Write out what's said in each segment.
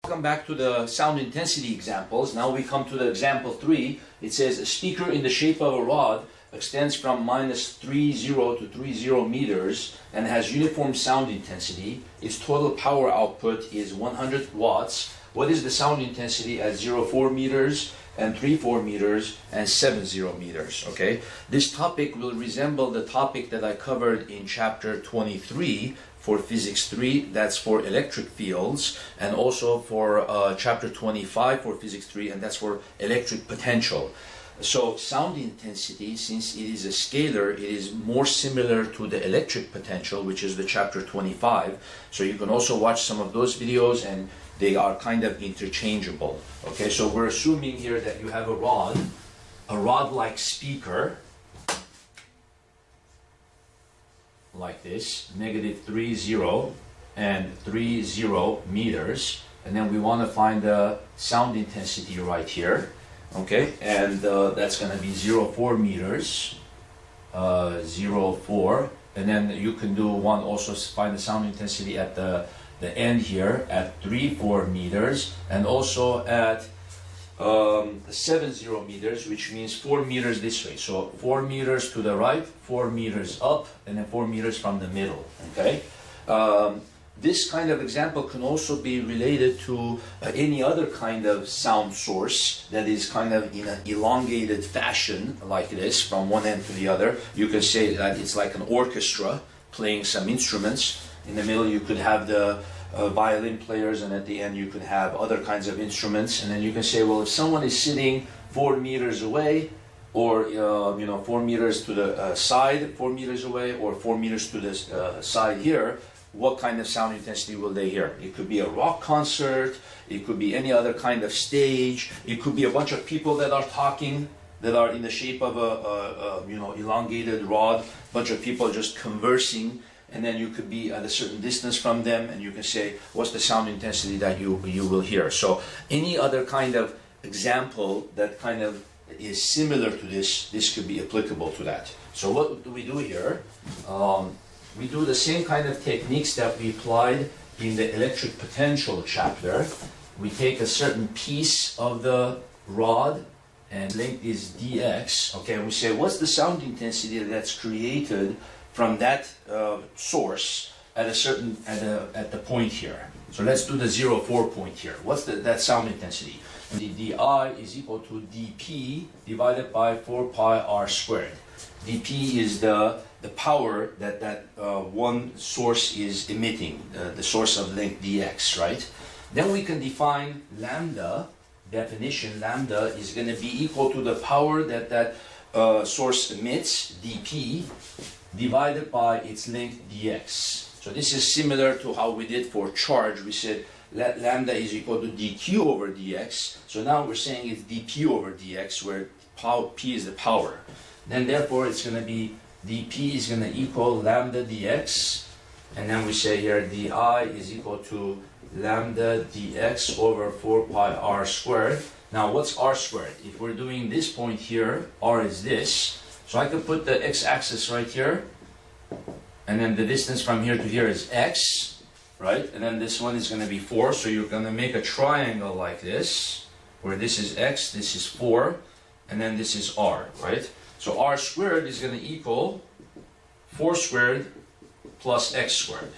Welcome back to the sound intensity examples. Now we come to the example 3. It says a speaker in the shape of a rod extends from -30 to 30 meters and has uniform sound intensity. Its total power output is 100 watts. What is the sound intensity at 0.4 meters and 3.4 meters and 7.0 meters? Okay, this topic will resemble the topic that I covered in chapter 23 for physics 3, that's for electric fields, and also for chapter 25 for physics 3, and that's for electric potential. So sound intensity, since it is a scalar, it is more similar to the electric potential, which is the chapter 25. So you can also watch some of those videos, and they are kind of interchangeable. Okay, so we're assuming here that you have a rod-like speaker, like this, -30 and 30 meters, and then we want to find the sound intensity right here. Okay, and that's going to be 0.4 meters, 0.4, and then you can do one also find the sound intensity at the end here at 3.4 meters, and also at 7.0 meters, which means 4 meters this way. So 4 meters to the right, 4 meters up, and then 4 meters from the middle. Okay. This kind of example can also be related to any other kind of sound source that is kind of in an elongated fashion like this from one end to the other. You can say that it's like an orchestra playing some instruments. In the middle you could have the violin players, and at the end you could have other kinds of instruments. And then you can say, well, if someone is sitting 4 meters away, or 4 meters to the side, 4 meters away, or 4 meters to the side here, what kind of sound intensity will they hear? It could be a rock concert, it could be any other kind of stage, it could be a bunch of people that are talking, that are in the shape of a elongated rod, a bunch of people just conversing, and then you could be at a certain distance from them, and you can say, what's the sound intensity that you will hear? So any other kind of example that kind of is similar to this could be applicable to that. So what do we do here? We do the same kind of techniques that we applied in the electric potential chapter. We take a certain piece of the rod and length is dx, okay, and we say, what's the sound intensity that's created from that source at a certain at the point here. So let's do the 0.4 point here. What's that sound intensity? And the di is equal to dp divided by 4 pi r squared. dp is the power that one source is emitting, the source of length dx, right? Then we can define lambda. Definition, lambda is going to be equal to the power that source emits, dp, divided by its length dx. So this is similar to how we did for charge. We said lambda is equal to dq over dx. So now we're saying it's dp over dx, where p is the power. Then therefore it's going to be dp is going to equal lambda dx. And then we say here di is equal to lambda dx over 4 pi r squared. Now what's r squared? If we're doing this point here, r is this. So I could put the x-axis right here, and then the distance from here to here is x, right? And then this one is going to be 4, so you're going to make a triangle like this, where this is x, this is 4, and then this is r, right? So r squared is going to equal 4 squared plus x squared,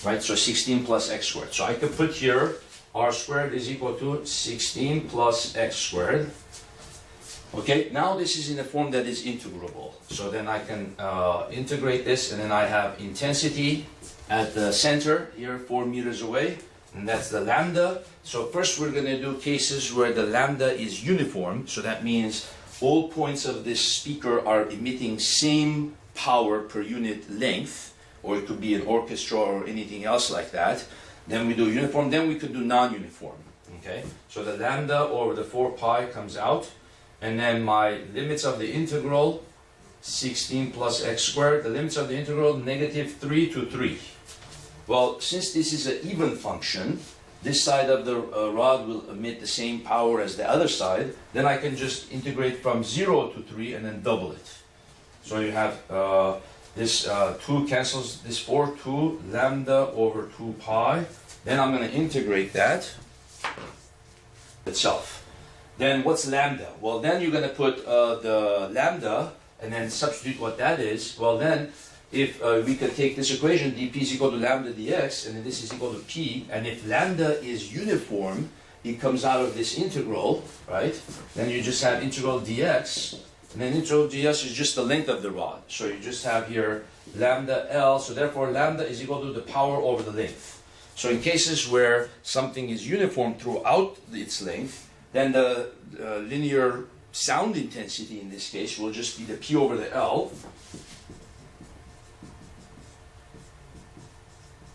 right? So 16 plus x squared. So I could put here r squared is equal to 16 plus x squared. Okay, now this is in a form that is integrable. So then I can integrate this, and then I have intensity at the center here, 4 meters away, and that's the lambda. So first we're going to do cases where the lambda is uniform. So that means all points of this speaker are emitting same power per unit length, or it could be an orchestra or anything else like that. Then we do uniform, then we could do non-uniform. Okay, so the lambda over the 4 pi comes out. And then my limits of the integral, 16 plus x squared. The limits of the integral, -3 to 3. Well, since this is an even function, this side of the rod will emit the same power as the other side. Then I can just integrate from 0 to 3 and then double it. So you have this 2 cancels this 4, 2 lambda over 2 pi Then I'm going to integrate that itself. Then what's lambda? Well, then you're going to put the lambda and then substitute what that is. Well, then if we can take this equation, dp is equal to lambda dx, and then this is equal to p, and if lambda is uniform, it comes out of this integral, right? Then you just have integral dx, and then integral dx is just the length of the rod. So you just have here lambda L, so therefore lambda is equal to the power over the length. So in cases where something is uniform throughout its length, then the linear sound intensity in this case will just be the P over the L.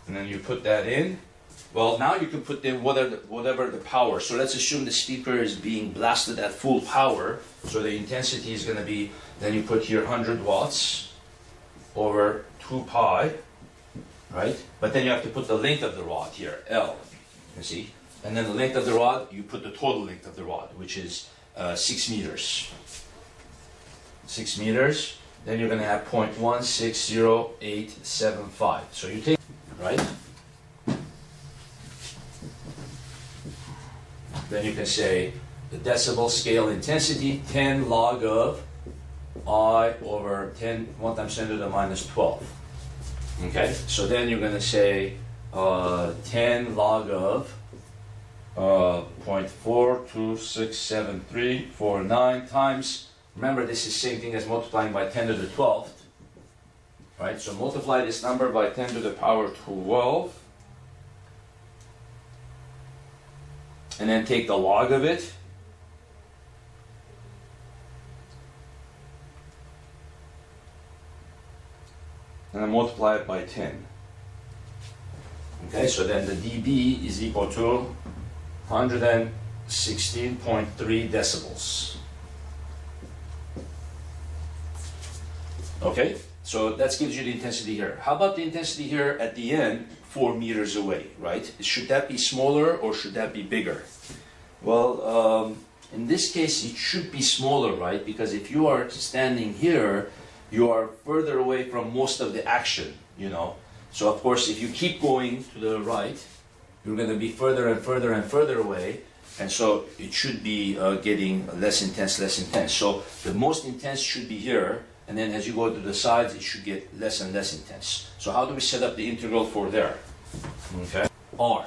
And then you put that in. Well, now you can put in whatever the power. So let's assume the speaker is being blasted at full power. So the intensity is going to be, then you put here 100 watts over 2 pi, right? But then you have to put the length of the rod here, L, you see? And then the length of the rod, you put the total length of the rod, which is 6 meters. 6 meters. Then you're going to have 0.160875. So you take, right? Then you can say the decibel scale intensity, 10 log of I over 1 times 10 to the minus 12. Okay, so then you're going to say 10 log of 0.4267349 times, remember this is same thing as multiplying by 10 to the 12th, right? So multiply this number by 10 to the power 12, and then take the log of it, and then multiply it by 10. Okay, so then the dB is equal to 116.3 decibels. Okay, so that gives you the intensity here. How about the intensity here at the end, 4 meters away, right? Should that be smaller or should that be bigger? Well, in this case, it should be smaller, right? Because if you are standing here, you are further away from most of the action, you know. So of course, if you keep going to the right, you're going to be further and further and further away, and so it should be getting less intense. So the most intense should be here, and then as you go to the sides, it should get less and less intense. So how do we set up the integral for there? Okay, R,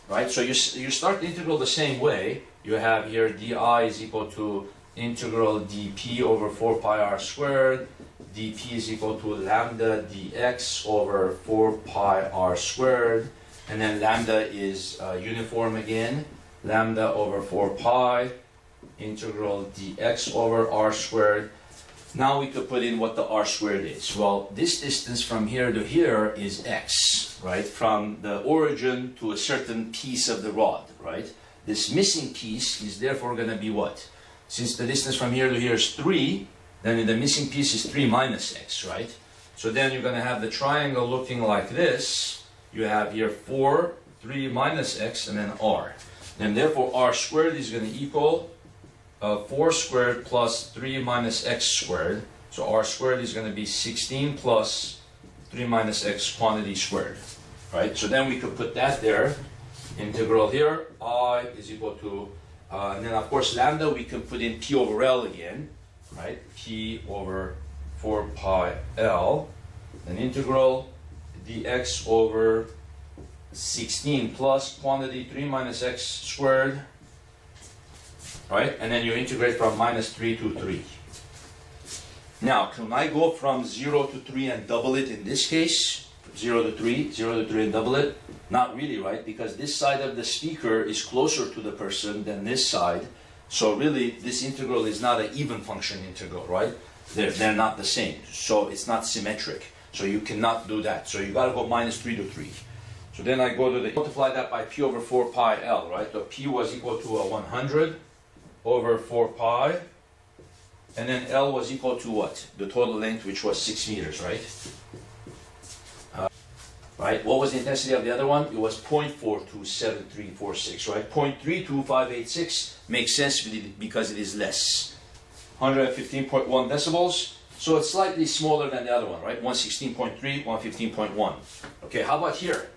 right? So you start the integral the same way. You have here di is equal to integral dp over 4 pi r squared. dp is equal to lambda dx over 4 pi r squared. And then lambda is uniform again. Lambda over 4 pi, integral dx over r squared. Now we could put in what the r squared is. Well, this distance from here to here is x, right? From the origin to a certain piece of the rod, right? This missing piece is therefore going to be what? Since the distance from here to here is 3, then the missing piece is 3 minus x, right? So then you're going to have the triangle looking like this. You have here 4, 3 minus x, and then r. Then therefore r squared is going to equal 4 squared plus 3 minus x squared. So r squared is going to be 16 plus 3 minus x quantity squared, right? So then we could put that there. Integral here, I is equal to, and then of course lambda we can put in p over l again, right? P over 4 pi l. Then integral dx over 16 plus quantity 3 minus x squared, right? And then you integrate from minus 3 to 3. Now, can I go from 0 to 3 and double it in this case? 0 to 3, 0 to 3 and double it? Not really, right? Because this side of the speaker is closer to the person than this side. So really, this integral is not an even function integral, right? They're not the same. So it's not symmetric. So you cannot do that. So you got to go minus 3 to 3. So then I go to the, multiply that by p over 4 pi l, right? So p was equal to 100 over 4 pi. And then L was equal to what? The total length, which was 6 meters, right? Right? What was the intensity of the other one? It was 0.427346, right? 0.32586 makes sense because it is less. 115.1 decibels. So it's slightly smaller than the other one, right? 116.3, 115.1. Okay, how about here?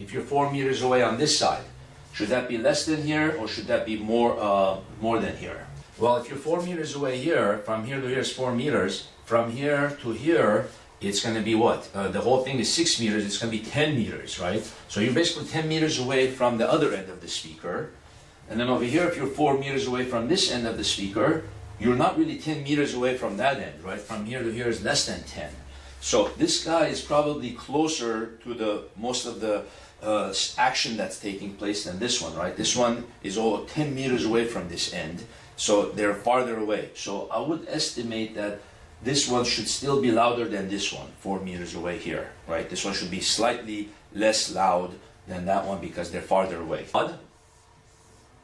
if you're 4 meters away on this side, should that be less than here or should that be more than here? Well, if you're 4 meters away here, from here to here is 4 meters, from here to here, it's going to be what? The whole thing is 6 meters, it's going to be 10 meters, right? So you're basically 10 meters away from the other end of the speaker. And then over here, if you're 4 meters away from this end of the speaker, you're not really 10 meters away from that end, right? From here to here is less than 10. So this guy is probably closer to the most of the action that's taking place than this one, right? This one is all 10 meters away from this end, so they're farther away. So I would estimate that this one should still be louder than this one, 4 meters away here, right? This one should be slightly less loud than that one because they're farther away.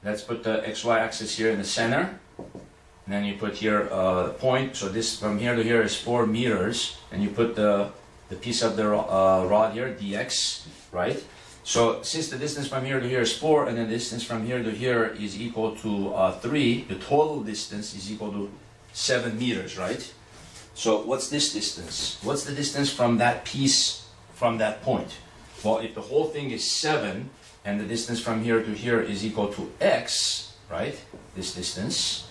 Let's put the XY axis here in the center. And then you put here a point, so this from here to here is 4 meters, and you put the piece of the rod here, dx, right? So since the distance from here to here is 4, and the distance from here to here is equal to 3, the total distance is equal to 7 meters, right? So what's this distance? What's the distance from that piece, from that point? Well, if the whole thing is 7, and the distance from here to here is equal to x, right? This distance.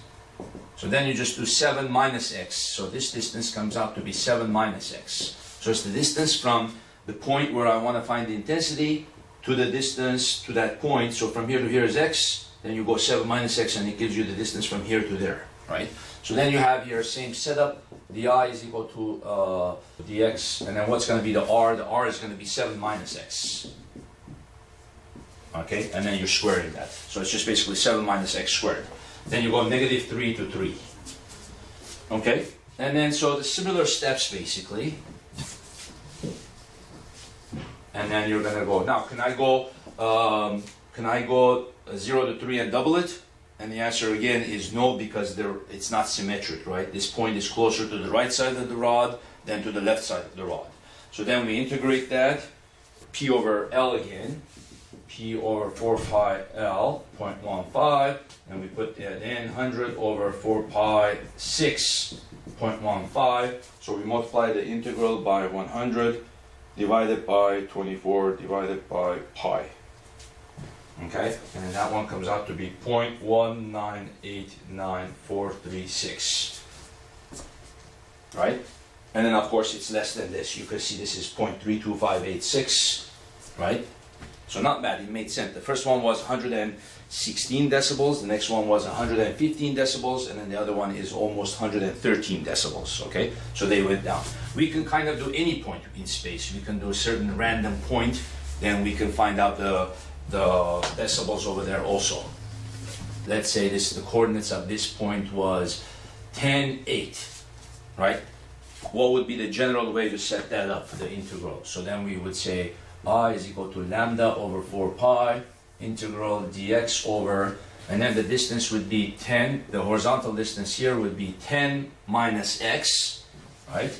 So then you just do 7 minus x. So this distance comes out to be 7 minus x. So it's the distance from the point where I want to find the intensity to the distance to that point. So from here to here is x. Then you go 7 minus x and it gives you the distance from here to there, right? So then you have your same setup. The I is equal to dx. And then what's going to be the r? The r is going to be 7 minus x. Okay, and then you're squaring that. So it's just basically 7 minus x squared. Then you go negative 3 to 3. Okay? And then so the similar steps basically. And then you're gonna go, now can I go 0 to 3 and double it? And the answer again is no, because it's not symmetric, right? This point is closer to the right side of the rod than to the left side of the rod. So then we integrate that, P over L again. P over 4 pi L, 0.15, and we put that in 100 over 4 pi 6.15. So we multiply the integral by 100 divided by 24 divided by pi. Okay, and then that one comes out to be 0.1989436. Right? And then of course it's less than this. You can see this is 0.32586, right? So not bad, it made sense. The first one was 116 decibels, the next one was 115 decibels, and then the other one is almost 113 decibels, okay? So they went down. We can kind of do any point in space. We can do a certain random point, then we can find out the decibels over there also. Let's say the coordinates of this point was 10, 8, right? What would be the general way to set that up for the integral? So then we would say I is equal to lambda over 4 pi integral dx over, and then the distance would be 10, the horizontal distance here would be 10 minus x, right?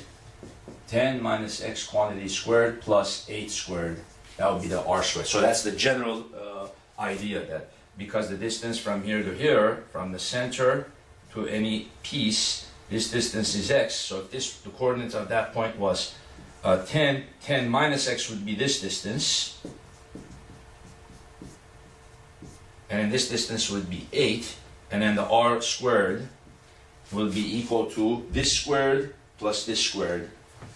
10 minus x quantity squared plus 8 squared, that would be the r squared. So that's the general idea, that because the distance from here to here, from the center to any piece, this distance is x, so if the coordinates of that point was 10 minus x would be this distance, and then this distance would be 8, and then the r squared will be equal to this squared plus this squared,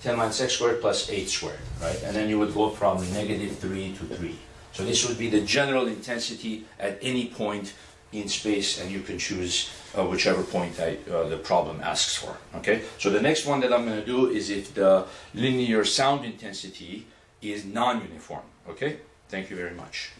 10 minus x squared plus 8 squared, right? And then you would go from negative 3 to 3. So this would be the general intensity at any point in space, and you can choose whichever point the problem asks for, okay? So the next one that I'm going to do is if the linear sound intensity is non-uniform, okay? Thank you very much.